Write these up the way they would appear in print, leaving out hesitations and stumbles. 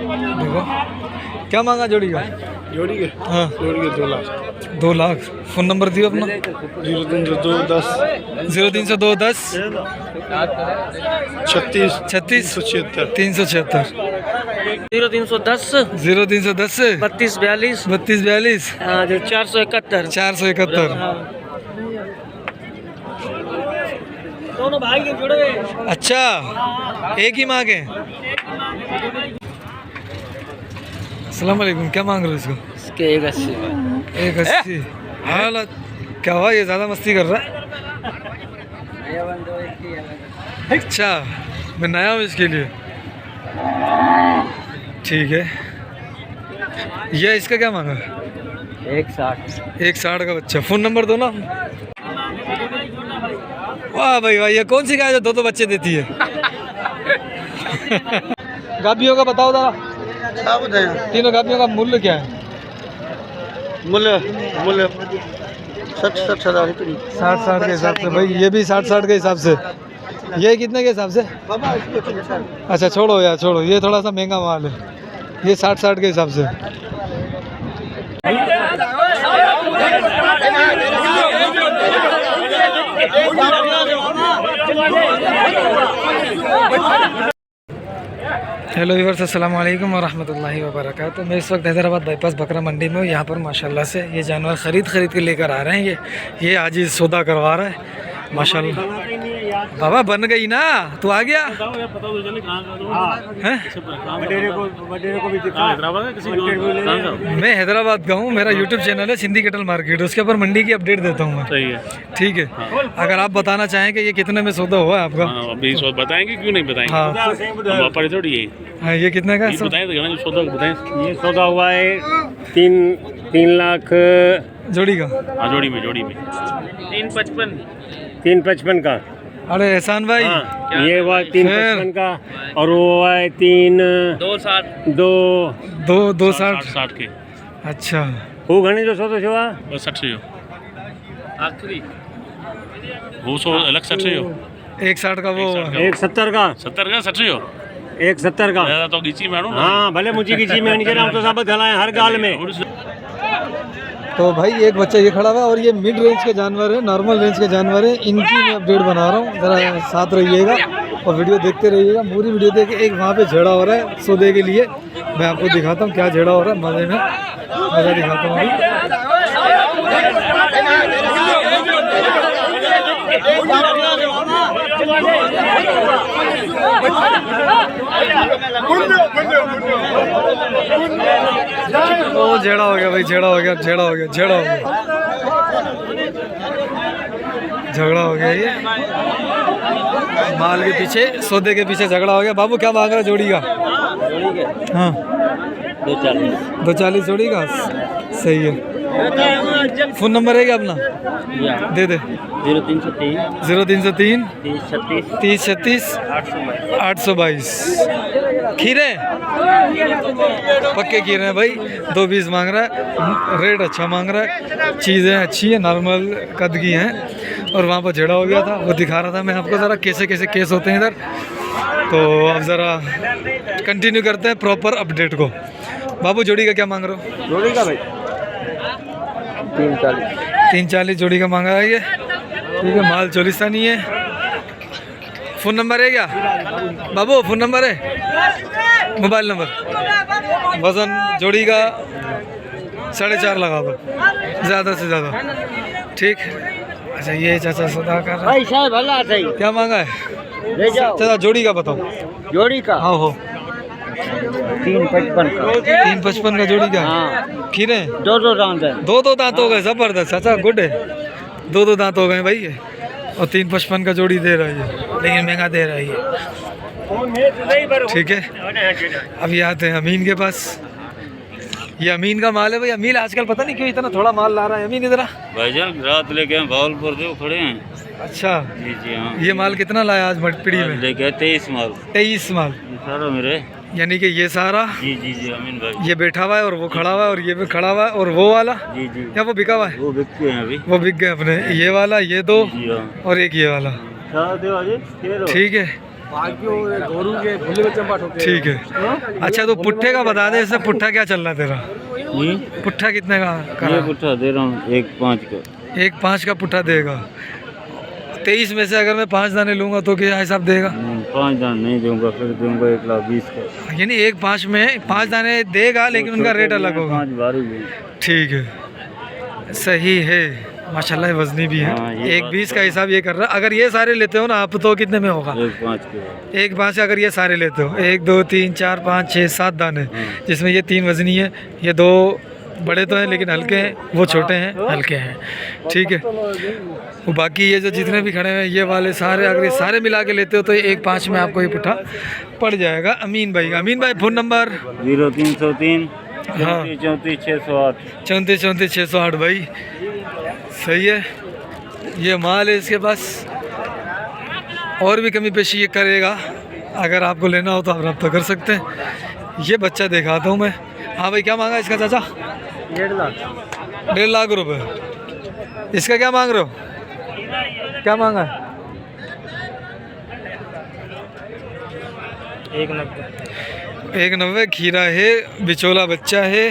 देखो क्या मांगा जोड़ी का? जोड़ी के हाँ जोड़ी के 2 लाख 2 लाख। फ़ोन नंबर दियो अपना। 030210 030210 36 36 376 0310 0310 32 42 32 42 जो 471 471। दोनों भाई के जुड़े हुए। अच्छा एक ही मांगे। अस्सलाम वालेकुम, क्या मांग रहे हो इसको? इसके 180 180। हालत क्या हुआ, ये ज़्यादा मस्ती कर रहा है? अच्छा मैं नया हूँ इसके लिए। ठीक है, ये इसका क्या मांगा? 160 160 का बच्चा। फ़ोन नंबर दो ना। वाह भाई वाह, ये कौन सी गाय जो 2 बच्चे देती है? गाभियों का बताओ जरा। तीनों गाभियों का मूल्य क्या है? मूल्य 60 हज़ार 60 के हिसाब से भाई, ये भी 60 के हिसाब से। ये कितने के हिसाब से? अच्छा छोड़ो यार छोड़ो, ये थोड़ा सा महंगा माल है। ये 60 के हिसाब से। हेलो व्यूअर्स, अस्सलाम वालेकुम वरहमतुल्लाहि वबरकातुहू। मैं इस वक्त हैदराबाद बाईपास बकरा मंडी में हूँ। यहाँ पर माशाल्लाह से ये जानवर ख़रीद के लेकर आ रहे हैं। ये आज ही सौदा करवा रहा है माशाल्लाह। बाबा बन गई ना, तू आ गया हैं? मैं हैदराबाद का हूँ, मेरा यूट्यूब चैनल है सिंधी कैटल मार्केट, उसके ऊपर मंडी की अपडेट देता हूँ मैं। सही है, ठीक है। अगर आप बताना चाहें कि ये कितने में सौदा हुआ है आपका? अभी सौदा बताएंगे, क्यों नहीं बताएंगे? हाँ व्यापारी थोड़ी है। हाँ, ये कितने का? बताएं तो जो सौदा बताएं। ये सौदा हुआ है 3 लाख जोड़ी का। हाँ जोड़ी में 355 का। अरे एहसान भाई, हाँ, ये हुआ 355 का और वो हुआ है 260 60 के अच्छा वो घणे जो सौदो छो आहे? बस 60 जो आखिरी वो सौ अलग 60 जो 160 का वो 170 का 70 का 60 जो 170 का। ज़्यादा तो गिची में हाँ भले मुझी की में नहीं तो साबित हलाए हर गाल में। तो भाई एक बच्चा ये खड़ा हुआ है और ये मिड रेंज के जानवर है, नॉर्मल रेंज के जानवर है। इनकी मैं अपडेट बना रहा हूँ, ज़रा साथ रहिएगा और वीडियो देखते रहिएगा। पूरी वीडियो देखे। एक वहाँ पे झेड़ा हो रहा है सौदे के लिए, मैं आपको दिखाता हूँ क्या झेड़ा हो रहा है। मज़े में मज़ा दिखाता हूँ। ओ झेड़ा हो गया भाई, झेड़ा हो गया, झेड़ा हो गया, झेड़ा हो गया, झगड़ा हो गया। ये माल के पीछे, सौदे के पीछे झगड़ा हो गया। बाबू क्या मांग रहा है जोड़ी का? हाँ 240 जोड़ी का। सही है। फ़ोन नंबर है क्या अपना? दे दे। 0303 30 36 822। खीरे पक्के खीरे हैं भाई। 220 मांग रहा है, रेट अच्छा मांग रहा है, चीज़ें अच्छी हैं, नॉर्मल कद की हैं। और वहाँ पर झेड़ा हो गया था, वो दिखा रहा था मैं आपको ज़रा कैसे कैसे केस होते हैं इधर। तो अब ज़रा कंटिन्यू करते हैं प्रॉपर अपडेट को। बाबू जोड़ी का क्या मांग रहे हो? जोड़ी का भाई 340 जोड़ी का मांगा है ये। ठीक है, माल चोलिस्तानी है। फ़ोन नंबर है क्या बाबू? फ़ोन नंबर है, मोबाइल नंबर। वज़न जोड़ी का 4.5 लगा दो ज़्यादा से ज़्यादा। ठीक। अच्छा ये चाचा सौदा कर रहा है। क्या मांगा है चाचा? जोड़ी का बताओ। जोड़ी का हाँ हो 355 का जोड़ी का। खीरे 2 दांत है। 2 दांत हो गए, ज़बरदस्त चाचा, गुड है। 2 दांत हो गए भाई ये। और 355 का जोड़ी दे रहा है ये, लेकिन महंगा दे रहा है ये। ठीक है, अभी आते हैं अमीन के पास। ये अमीन का माल है भाई। अमीन आजकल पता नहीं क्यों इतना थोड़ा माल ला रहा है। अमीन इधर भाईजान रात लेके हैं भावलपुर से, खड़े हैं। अच्छा जी जी हाँ। ये माल कितना लाया आज मटपीड़ी में? लेके 23 माल। 23 माल सारा मेरे। यानी कि ये सारा जी जी जी अमीन भाई। ये बैठा हुआ है और वो खड़ा हुआ है और ये भी खड़ा हुआ है और वो वाला जी जी या वो बिका हुआ है? वो बिकते हैं अभी। वो बिक गए अपने। ये वाला, ये 2 जी हाँ। और एक ये वाला। ठीक है। ठीक है। अच्छा तो पुट्ठे का बता दे, इससे पुट्ठा क्या चल रहा है तेरा? पुट्ठा कितने का कर रहा है? पुट्ठा दे रहा हूँ 1.5 का। 1.5 का पुट्ठा देगा। 23 में से अगर मैं 5 दाने लूँगा तो क्या हिसाब देगा? 5 दाने नहीं दूंगा, फिर दूंगा 1,20,000 का। यानी 1.5 में 5 दाने देगा, लेकिन उनका रेट अलग होगा। 5 बारी ठीक है, सही है माशाल्लाह, ये वजनी भी है। 1.20 का हिसाब ये कर रहा। अगर ये सारे लेते हो ना आप तो कितने में होगा? 1.5 के। 1.5 अगर ये सारे लेते हो, 1 2 3 4 5 6 7 दाने, जिसमें ये 3 वजनी है, ये 2 बड़े तो हैं लेकिन हल्के हैं, वो छोटे हैं हल्के हैं। ठीक है, वो बाकी ये जो जितने भी खड़े हैं ये वाले सारे, अगर ये सारे मिला के लेते हो तो 1.5 में आपको ये पुट्ठा पड़ जाएगा। अमीन भाई का। अमीन भाई फ़ोन नंबर? 0303 हाँ 34 608। 34 34 608 भाई, सही है। ये माल है इसके पास, और भी कमी पेशी ये करेगा। अगर आपको लेना हो तो आप रब्ता कर सकते हैं। ये बच्चा दिखाता हूँ मैं। हाँ भाई, क्या मांगा इसका चाचा? 1.5 लाख। 1.5 लाख रुपए। इसका क्या मांग रहे हो? क्या मांगा है? 1.90। खीरा है, बिचौला बच्चा है,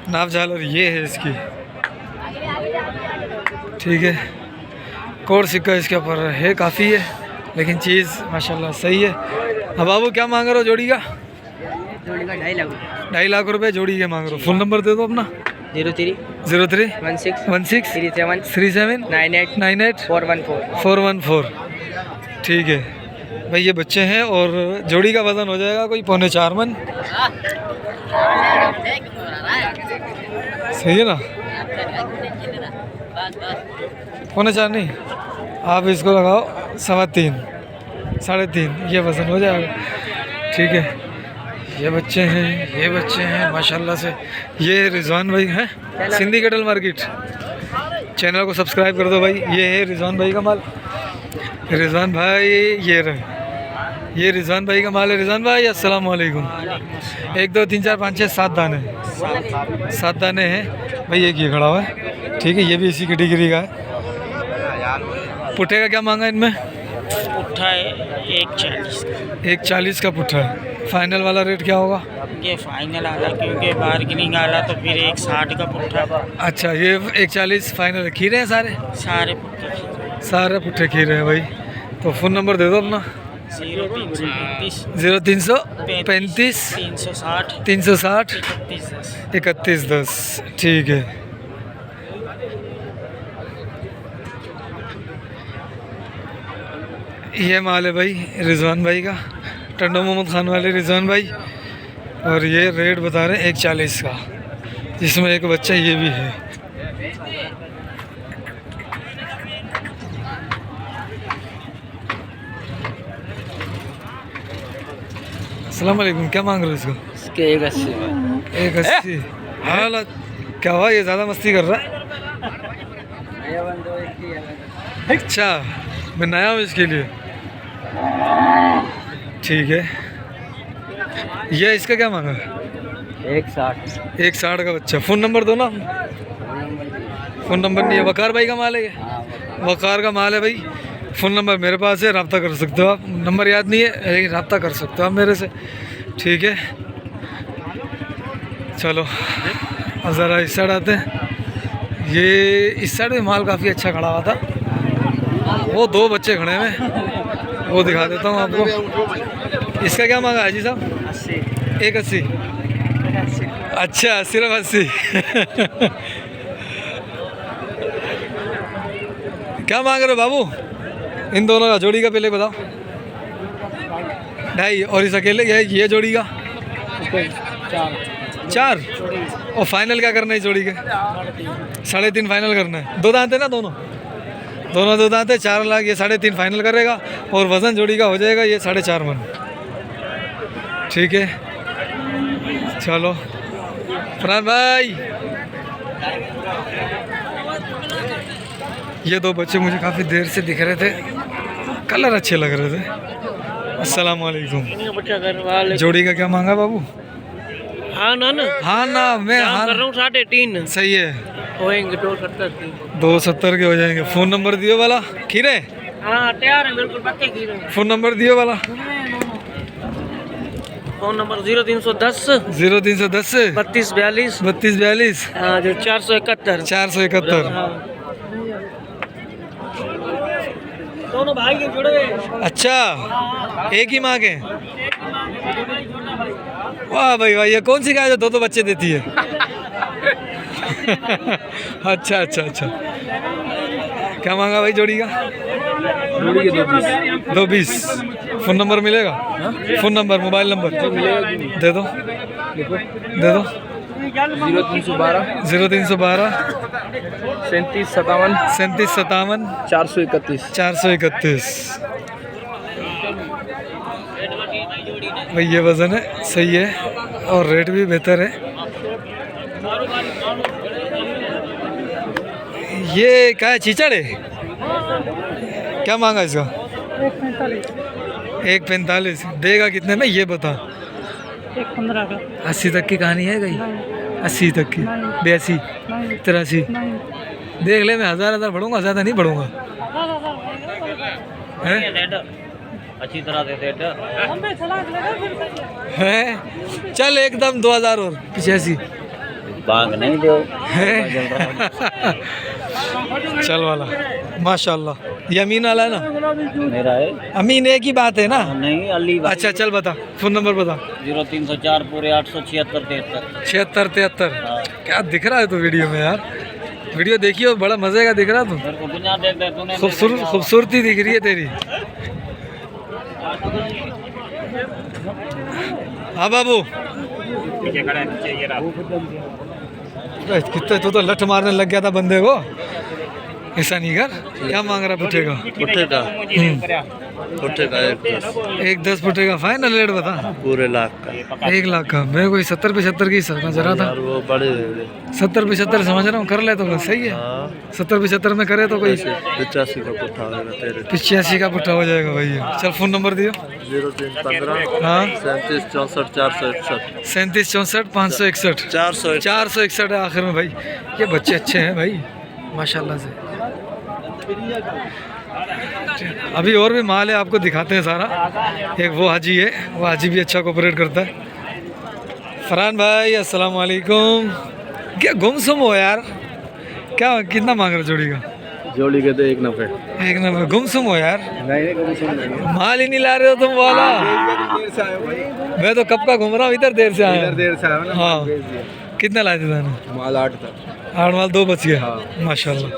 नाप झालर ये है इसकी। ठीक है, कोड सिक्का इसके ऊपर है, काफ़ी है, लेकिन चीज़ माशाल्लाह सही है। अब बाबू क्या मांग रहे हो जोड़ी का? जोड़ी का 2.5 लाख। 2.5 लाख रुपए जोड़ी के मांग रहे हो। फ़ोन नंबर दे दो अपना। 03 03 16 16 37 37 98 98 414। 414। ठीक है भाई, ये बच्चे हैं और जोड़ी का वज़न हो जाएगा कोई 3.25 मन। सही है ना? 3.25 नहीं, आप इसको लगाओ 3.25 3.5, ये वज़न हो जाएगा। ठीक है, ये बच्चे हैं माशाल्लाह से। ये रिजवान भाई हैं, सिंधी कटल मार्केट। चैनल को सब्सक्राइब कर दो भाई। ये है रिजवान भाई का माल। रिजवान भाई ये रहे, ये रिजवान भाई का माल है। रिजवान भाई अस्सलाम वालेकुम। 1 2 3 4 5 6 7 दाने, 7 दाने हैं भाई। एक ये खड़ा हुआ है, ठीक है, ये भी इसी कैटेगरी का है। पुट्ठे का क्या मांगा इनमें? पुट्ठा है 1.40। 1.40 का पुट्ठा है। फाइनल वाला रेट क्या होगा? ये फाइनल आला, क्योंकि बार्गेनिंग आला तो फिर 1.60 का पुट्ठा। अच्छा, ये 1.40 फाइनल है। खीरे हैं सारे? सारे पुट्ठे। सारे पुट्ठे खीरे हैं भाई। तो फ़ोन नंबर दे दो अपना। 0335 0335 360 360 3110। 3110। ठीक है, ये माल है भाई रिजवान भाई का, टंडो मोहम्मद खान वाले रिजवान भाई। और ये रेट बता रहे हैं 1.40 का, जिसमें एक बच्चा ये भी है। अस्सलाम वालेकुम। क्या मांग रहे हो इसको? इसके 1.80 में। 1.80। हालात क्या हुआ, ये ज़्यादा मस्ती कर रहा है? अच्छा, मैं नया हूँ इसके लिए। ठीक है, ये इसका क्या मांगा? 1.60। 1.60 का बच्चा। फ़ोन नंबर दो ना। फ़ोन नंबर नहीं है। वकार भाई का माल है ये? वकार का माल है भाई। फ़ोन नंबर मेरे पास है, रब्ता कर सकते हो आप। नंबर याद नहीं है लेकिन रब्ता कर सकते हो आप मेरे से। ठीक है, चलो अब ज़रा इस साइड आते हैं। ये इस साइड में माल काफ़ी अच्छा खड़ा हुआ था। वो 2 बच्चे खड़े हैं, वो दिखा देता हूँ आपको। इसका क्या मांगा है जी साहब? 1.80। अच्छा, सिर्फ 80। क्या मांग रहे हो बाबू? इन दोनों का जोड़ी का पहले बताओ। 2.5। और इस अकेले ये जोड़ी का 4। और फाइनल क्या करना है इस जोड़ी के? 3.5 फाइनल करना है। 2 दांत है ना दोनों? दोनों 2 दांत है। 4 लाख। ये 3.5 फाइनल करेगा और वज़न जोड़ी का हो जाएगा ये 4.5 मन। ठीक है, चलो फरहान भाई। ये 2 बच्चे मुझे काफ़ी देर से दिख रहे थे, कलर अच्छे लग रहे थे। अस्सलाम वालेकुम। जोड़ी का क्या मांगा बाबू? हाँ ना हाँ ना, मैं हाँ कर रहा हूँ 3.5। सही है, होएंगे 270 270 के हो जाएंगे। फ़ोन नंबर दियो वाला। खीरे हाँ तैयार है बिल्कुल पक्के गिरे। फ़ोन नंबर दियो वाला। फोन नंबर 0310 0310 3242 3242 हाँ जो 471। 471। दोनों भाई के जुड़े। अच्छा, एक ही माँ के। वाह भाई वाह, ये कौन सी गाय जो दो बच्चे देती है? अच्छा अच्छा अच्छा। क्या मांगा भाई जोड़ी का? जोड़ी के 220। फ़ोन नंबर मिलेगा? फ़ोन नंबर, मोबाइल नंबर दे दो, दे दो। 0312 0312 3757 3757 431। 431। भाई ये वज़न है, सही है और रेट भी बेहतर है। ये क्या है, चीचड़ है? क्या मांगा इसका? 145। देगा कितने में ये बता? 115 का। 80 तक की कहानी है गई? 80 तक की? 82 83? देख ले, मैं 1000 बढ़ूंगा, ज़्यादा नहीं बढ़ूंगा। अच्छी तरह से है चल एकदम 2000 और 85 बांग नहीं दो। चल वाला माशाल्लाह। ये अमीन वाला है ना? मेरा है अमीन एक ही बात है ना? नहीं अली। अच्छा चल बता, फ़ोन नंबर बता। 0304 पूरे 876 73। 76 73। क्या दिख रहा है तो वीडियो में यार? वीडियो देखियो, बड़ा मज़े का दिख रहा तू। खूबसूरती दिख रही है तेरी। हाँ बाबू, कितने तू तो लठ मारने लग गया था बंदे को। ऐसा नहीं कर। क्या मांग रहा पुट्ठे का? पुट्ठे का 110 पुट्ठे का फाइनल रेट बता। पूरे लाख का। 1 लाख का। मैं कोई 70 75 की समझ रहा था। वो बड़े 70 75 समझ रहा हूँ, कर ले तो बस सही है। 70 75 में करे तो कोई 85 का पुट्ठा होगा तेरे। 85 का पुट्ठा हो जाएगा भाई। चल फ़ोन नंबर दियो। 0315 हाँ 37 64 461। 37 64 561 461 है आखिर में भाई। ये बच्चे अच्छे हैं भाई माशाल्लाह से। अभी और भी माल है, आपको दिखाते हैं सारा। एक वो हाजी है, वो हाजी भी अच्छा कोऑपरेट करता है। फरहान भाई अस्सलाम वालेकुम। क्या गुमसुम हो यार? क्या कितना मांग रहे जोड़ी का? जोड़ी के तो 1 नफे। 1 नंबर। गुमसुम हो यार, नहीं माल ही नहीं ला रहे हो तुम वाला। मैं तो कब का घूम रहा हूँ, इधर देर से आया। देर से आया ना। हाँ कितना लाए थे मैंने? माल 8 था। 8 माल 2 बच गए। माशाल्लाह,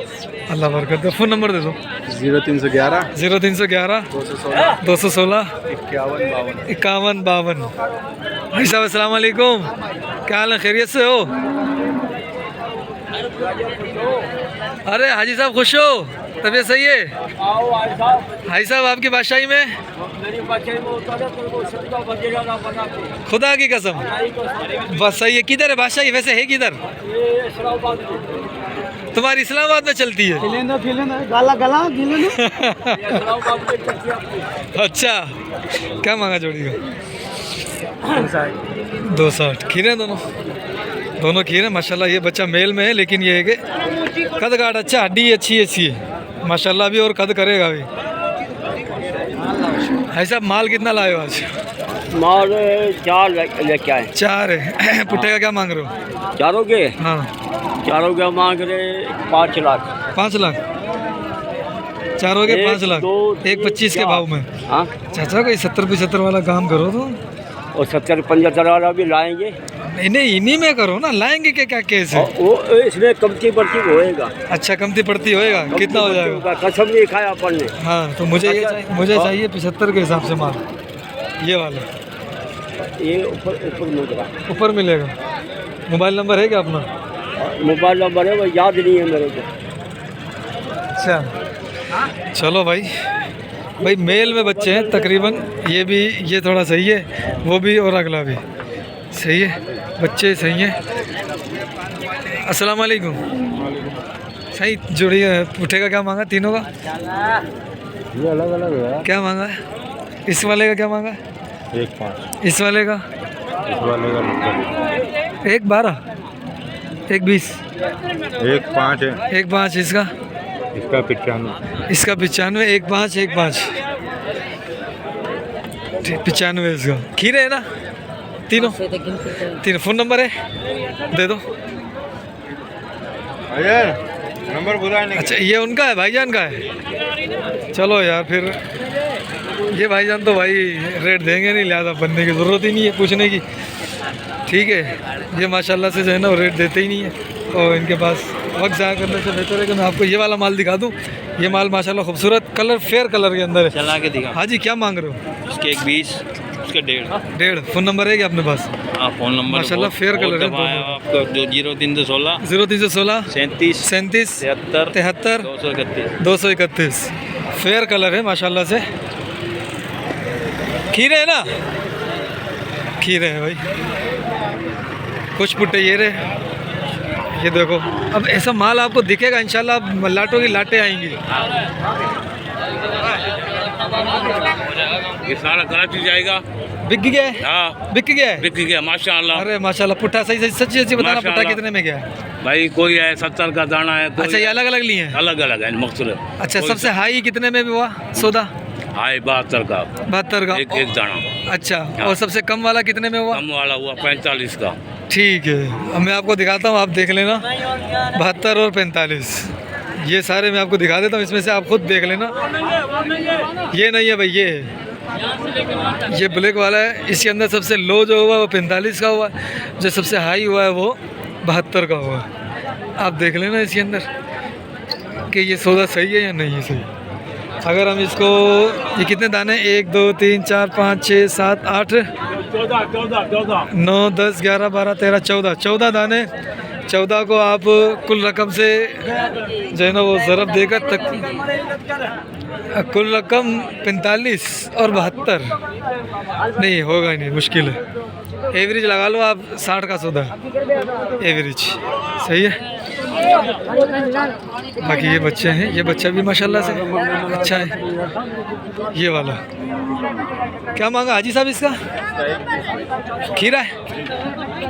अल्लाह बरकत दे। फ़ोन नंबर दे दो। 0311 0311 216 216 51 52। 51 52। भाई साहब अस्सलाम वालेकुम, क्या हाल है? खैरियत से हो? अरे हाजी साहब खुश हो? तबीयत सही है? भाई साहब आपकी बादशाही में? खुदा की कसम बस सही है। किधर है बादशाही वैसे, है किधर? तुम्हारी इस्लामाबाद में चलती है? अच्छा, क्या मांगा जोड़ी का? 260। खीरे दोनों खीरे माशाल्लाह। ये बच्चा मेल में है, लेकिन ये है कि कद काट अच्छा, हड्डी अच्छी है माशाल्लाह भी, और कद करेगा भी। भाई साहब माल कितना लाए हो आज? माल 4 लेके आए। 4 है। पुट्ठे का क्या मांग रहे हो? चारों के? हाँ चारों के मांग रहे 5 लाख। 5 लाख? चारों के 5 लाख। 1 25 के भाव में। हाँ चाचा कोई 70 75 वाला काम करो तो। और 70 75 वाला भी लाएंगे। इन्हीं में करो ना, लाएंगे क्या केस है? वो इसमें कमती बढ़ती होएगा। अच्छा कमती पड़ती होएगा, कितना हो जाएगा? कसम नहीं खाया अपन ने। हाँ तो मुझे ये चाहिए, मुझे चाहिए 75 के हिसाब से माल। ये वाला ये ऊपर मिल रहा। ऊपर मिलेगा। मोबाइल नंबर है क्या अपना? मोबाइल नंबर है वो याद नहीं है मेरे को। अच्छा चलो भाई मेल में बच्चे हैं तकरीबन। ये भी, ये थोड़ा सही है, वो भी और अगला भी सही है, बच्चे सही हैं। अस्सलाम वालेकुम। सही जोड़ी है। पुट्ठे का क्या मांगा? तीनों का ये अलग अलग है। क्या मांगा है? इस वाले का क्या मांगा है? 1.5। इस वाले का? इस वाले का 1.12 1.20 1.5 है। 1.5 इसका इसका 95। इसका 95, 1.5 1.5 95 इसका। खीरे है ना तीनों? तीनों। फ़ोन नंबर है दे दो। नंबर बुला नहीं। अच्छा ये उनका है, भाईजान का है। चलो यार फिर ये भाईजान तो भाई रेट देंगे नहीं, लिहाजा बनने की ज़रूरत ही नहीं है पूछने की। ठीक है, ये माशाल्लाह से जो है ना वो रेट देते ही नहीं है, और इनके पास वक्त ज़ाया करने से बेहतर है कि मैं आपको ये वाला माल दिखा दूँ। ये माल माशाल्लाह खूबसूरत कलर, फेयर कलर के अंदर है। चला के दिखा। हाँ जी, क्या मांग रहे हो? इसके 1 20, उसके 1.5। 1.5। फ़ोन नंबर है क्या अपने पास? हाँ, फ़ोन नंबर माशाल्लाह फेयर कलर है दोनों। आपका 0316 0316 37 37 73 73 231। 231। फेयर कलर है माशाल्लाह से। खीरे है ना? खीरे है भाई। कुछ पुट्टे ये रहे, ये देखो। अब ऐसा माल आपको दिखेगा इंशाल्लाह, आप लाटों की लाटें आएंगी। ये सारा कराची जाएगा। बिक गया है? हाँ, बिक गया है? बिक गया माशाल्लाह। अरे माशाल्लाह। पुट्ठा सही सही सच्ची सच्ची बताना, पुट्ठा माशाल्लाह। कितने में गया है? भाई कोई है 70 का दाना है, कोई अच्छा ये अलग अलग लिए हैं? अलग अलग है मकसूद। अच्छा सबसे हाई कितने में भी हुआ सौदा? हाई 72 का 72 का एक दाना। अच्छा, और सबसे कम वाला कितने में हुआ? कम वाला हुआ 45 का। ठीक है, अब मैं आपको दिखाता हूँ, आप देख लेना। 72 और 45 ये सारे मैं आपको दिखा देता हूँ, इसमें से आप खुद देख लेना। ये नहीं है भाई, ये है, ये ब्लैक वाला है। इसके अंदर सबसे लो जो हुआ वो 45 का हुआ, जो सबसे हाई हुआ है वो 72 का हुआ। आप देख लेना इसके अंदर कि ये सौदा सही है या नहीं है सही। अगर हम इसको, ये कितने दाने? 1 2 3 4 5 6 7 8 9 10 11 12 13 14 दाने। 14 को आप कुल रकम से जो है ना वो ज़रब देकर तक, कुल रकम 45 और 72 नहीं होगा ही नहीं, मुश्किल है। एवरेज लगा लो आप, 60 का सौदा एवरेज सही है। बाकी ये बच्चे हैं, ये बच्चा भी माशाल्लाह से अच्छा है। ये वाला क्या मांगा हाजी साहब इसका? खीरा है,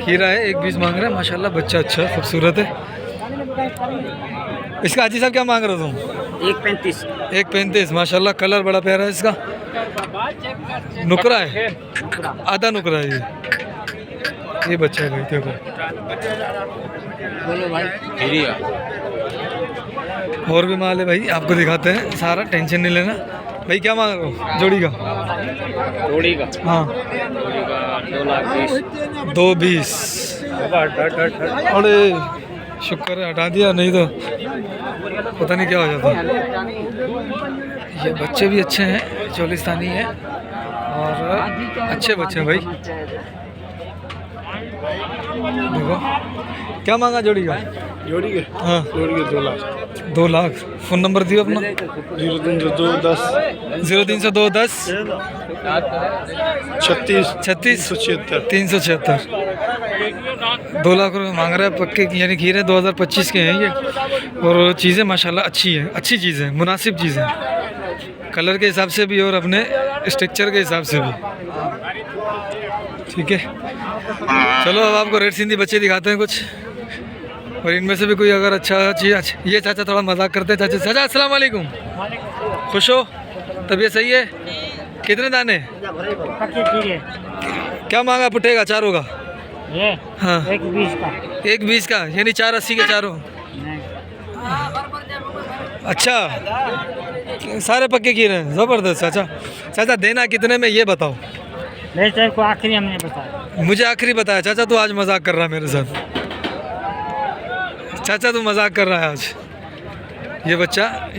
खीरा है। 1 20 मांग रहा है माशाल्लाह। बच्चा अच्छा है, खूबसूरत है। इसका हाजी साहब क्या मांग रहे हो तुम? 1.35। 1.35 माशाल्लाह। कलर बड़ा प्यारा है इसका। नुकरा है, आधा नुकरा है ये बच्चा है भाई। देखो बोलो भाई। और भी माल है भाई, आपको दिखाते हैं सारा, टेंशन नहीं लेना। भाई क्या मांग रहे हो जोड़ी का? जोड़ी का हाँ 2,20,000। 2.20। अरे शुक्र है हटा दिया, नहीं तो पता नहीं क्या हो जाता। ये बच्चे भी अच्छे हैं, चोलिस्तानी है और अच्छे बच्चे हैं भाई। देखो क्या मांगा जोड़ी का? जोड़ी के हाँ जोड़ी के 2 लाख। 2 लाख। फ़ोन नंबर दियो अपना। 0302 10 0302 10 36 36 376। 376। 2 लाख रुपये मांग रहा है पक्के, यानी खीरे 2025 के हैं ये। और चीज़ें माशाल्लाह अच्छी हैं, अच्छी चीज़ें, मुनासिब चीज़ें, कलर के हिसाब से भी और अपने स्ट्रक्चर के हिसाब से भी। ठीक है, चलो अब आपको रेड सिंधी बच्चे दिखाते हैं कुछ, और इनमें से भी कोई अगर अच्छा चीज़। अच्छा ये चाचा थोड़ा मजाक करते हैं। चाचा अस्सलाम वालेकुम, खुश हो? तबीयत सही है? कितने दाने? क्या मांगा पुट्ठेगा चारों का? ये हाँ 1.20 का। 1.20 का, यानी 4.80 के चारों। अच्छा सारे पक्के खीरे हैं, ज़बरदस्त। चाचा देना कितने में ये बताओ? नहीं सर को आखिरी हमने बताया। मुझे आखिरी बताया। चाचा तू आज मजाक कर रहा है मेरे साथ। चाचा तू मजाक कर रहा है आज। ये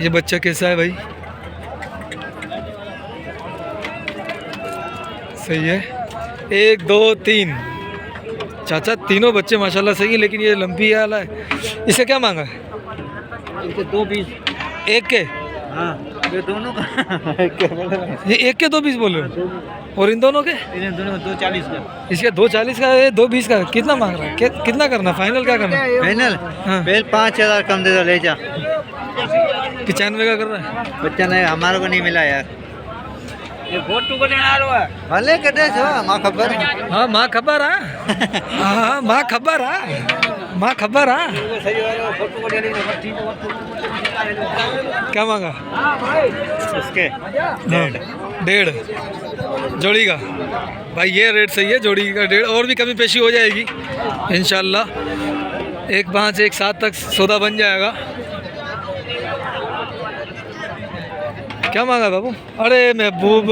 बच्चा कैसा है भाई? सही है। 1 2 3 चाचा तीनों बच्चे माशाल्लाह सही है, लेकिन ये लंबी वाला है। इसे क्या मांगा है? इनके 2.20। एक के? हाँ ये दोनों का। ये एक के 2.20 बोल रहे हो, और इन दोनों के? इन दोनों 2.40 का। इसके 2.40 का है, 2.20 का। कितना मांग रहा है? कितना करना फाइनल? क्या करना? फाइनल हाँ 5,000 कम दे दो, ले जा। 95 का कर रहा है। बच्चा नहीं, हमारे को नहीं मिला यार। ये फोटो को लेना आलो है भले कटे छो मां खबर। हाँ मां खबर है। हाँ मां खबर है। माँ खबर हाँ क्या मांगा? इसके हाँ, 1.5 जोड़ी का। भाई ये रेट सही है, जोड़ी का 1.5, और भी कमी पेशी हो जाएगी इंशाल्लाह। 1.5 1.7 तक सौदा बन जाएगा। क्या मांगा बाबू? अरे महबूब,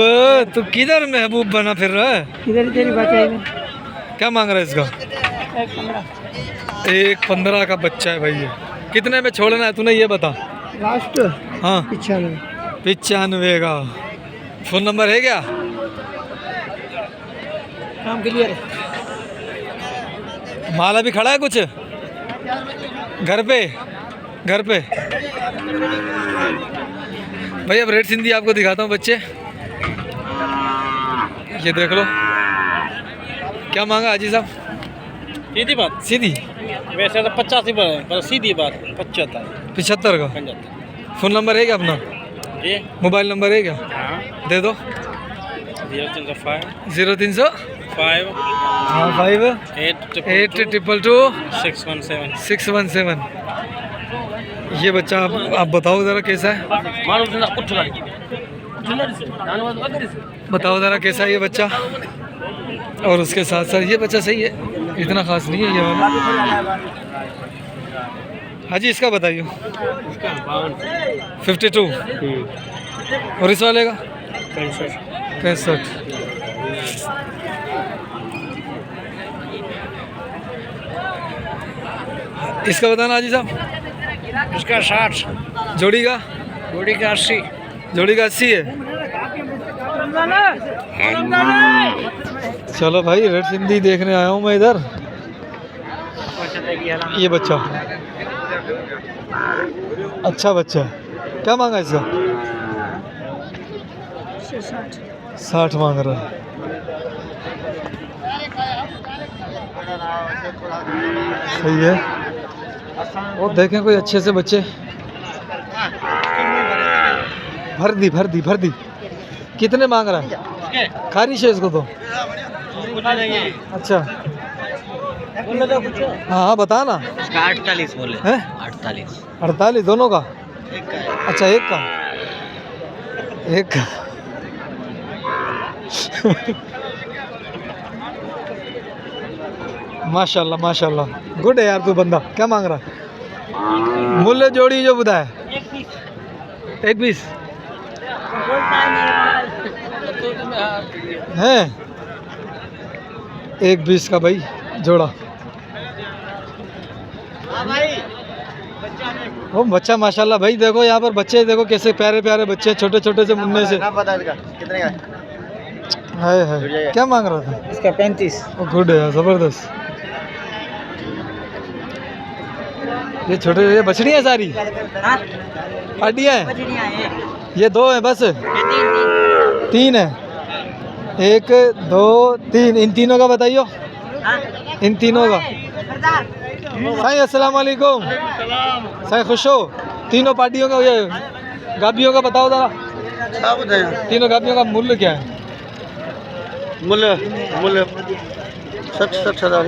तू किधर महबूब बना फिर रहा है? इधर तेरी बच्चा है। क्या मांग रहा है इसका? 1.15 का बच्चा है भाई। ये कितने में छोड़ना है तूने ये बता? लास्ट हाँ 95 का। फ़ोन नंबर है क्या? काम क्लियर है। माल अभी खड़ा है कुछ घर पे? भाई अब रेट सिंधी आपको दिखाता हूँ बच्चे, ये देख लो। क्या मांगा हाजी साहब? सीधी बात, सीधी वैसे तो 85 पर सीधी बात 75 75 का। 75। फ़ोन नंबर है क्या अपना? ये मोबाइल नंबर है क्या? हाँ दे दो। 0305 0305 हाँ 5 822 617। ये बच्चा आप बताओ ज़रा कैसा है? बताओ ज़रा कैसा है ये बच्चा। और उसके साथ साथ ये बच्चा सही है, इतना ख़ास नहीं है ये वाला। हाजी इसका बताइए। 52 और इस वाले का 65। इसका बताना हाजी साहब। इसका 60, जोड़ी का? जोड़ी का 80। जोड़ी का 80 है। चलो भाई रेट सिंधी देखने आया हूँ मैं इधर। ये बच्चा अच्छा बच्चा है। क्या मांगा इसका? 60 मांग रहा है। सही है। और देखें कोई अच्छे से बच्चे। भर दी। कितने मांग रहा है? खारिश है इसको तो। अच्छा हाँ बता ना। 48 बोले हैं? 48 दोनों का? अच्छा एक का माशाल्लाह गुड है यार तू बंदा। क्या मांग रहा है? मूल्य जोड़ी जो बताया 1.20 है। 1.20 का भाई जोड़ा। ओ बच्चा माशाल्लाह भाई देखो यहाँ पर बच्चे देखो कैसे प्यारे बच्चे छोटे से मुन्ने से। है क्या मांग रहा था? इसका 35। ओ गुड है ज़बरदस्त। ये छोटे ये बछड़ियाँ हैं सारी? पाटियाँ हैं? ये 2 हैं बस? 3 है। 1 2 3 इन तीनों का बताइयो। इन तीनों का। साईं अस्सलाम वालेकुम। साईं खुश हो? तीनों पार्टियों का ये गाभियों का बताओ ज़रा। तीनों गाभियों का मूल्य क्या है? मूल्य 60 हज़ार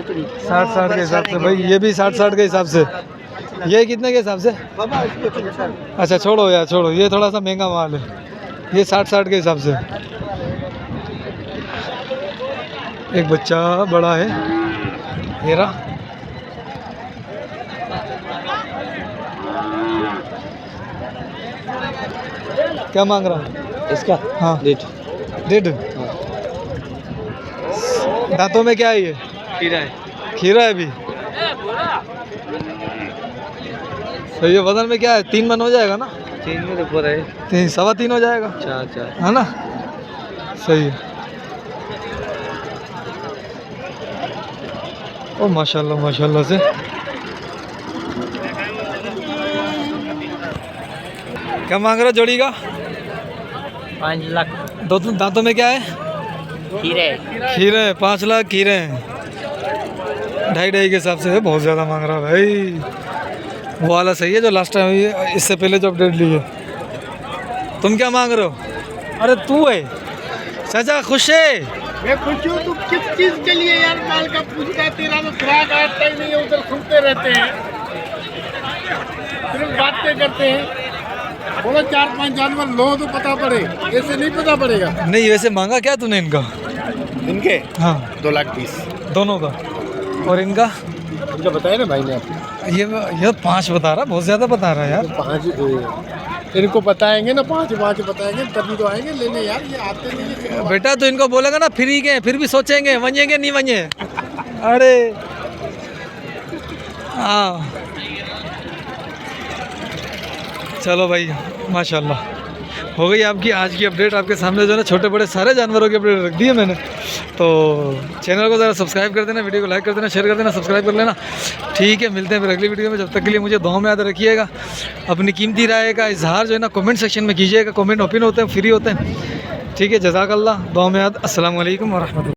60 के हिसाब से भाई। ये भी 60 के हिसाब से। ये कितने के हिसाब से? अच्छा छोड़ो यार छोड़ो, ये थोड़ा सा महंगा माल है। ये 60 के हिसाब से। एक बच्चा बड़ा है हेरा। क्या मांग रहा है इसका? हाँ 1.5। दांतों में क्या है ये? खीरा है भी। सही है। वजन में क्या है? 3 मन हो जाएगा ना? 3 में तो पूरा है। 3 सवा 3 हो जाएगा। 4 है ना? सही है। ओ माशाल्लाह से। क्या मांग रहा जोड़ी का? 5 लाख। दो दांतों में क्या है? खीरे 5 लाख खीरे हैं। 2.5 के हिसाब से है। बहुत ज़्यादा मांग रहा भाई। वो वाला सही है जो लास्ट टाइम इससे पहले जो अपडेट ली है। तुम क्या मांग रहे हो? अरे तू है चाचा खुश है? मैं खुश हूँ। तू किस चीज के लिए यार माल का पूछता है? तेरा तो खुराक आता ही नहीं है, उधर सुनते रहते हैं, सिर्फ बातें करते हैं। बोलो 4-5 जानवर लो तो पता पड़े, ऐसे नहीं पता पड़ेगा। नहीं वैसे मांगा क्या तूने इनका? इनके हाँ 2,20,000 दोनों का। और इनका इनका बताया ना भाई ने आपको। ये 5 बता रहा, बहुत ज़्यादा बता रहा है यार। 5 इनको बताएंगे ना, 5 बताएंगे तभी तो आएंगे लेने यार। ये आते नहीं है। बेटा तो इनको बोलेगा ना फ्री के, फिर भी सोचेंगे वनेंगे नहीं वने। अरे हाँ चलो भाई माशाल्लाह हो गई आपकी आज की अपडेट। आपके सामने जो है ना छोटे बड़े सारे जानवरों की अपडेट रख दी है मैंने। तो चैनल को ज़रा सब्सक्राइब कर देना, वीडियो को लाइक कर देना, शेयर कर देना, सब्सक्राइब कर लेना। ठीक है, मिलते हैं फिर अगली वीडियो में। जब तक के लिए मुझे दुआ में याद रखिएगा। अपनी कीमती राय का इजहार जो है ना कमेंट सेक्शन में कीजिएगा। कमेंट ओपन होते हैं, फ्री होते हैं। ठीक है, जज़ाकल्लाह। दुआ में याद। अस्सलाम वालेकुम व रहमतुल्लाह।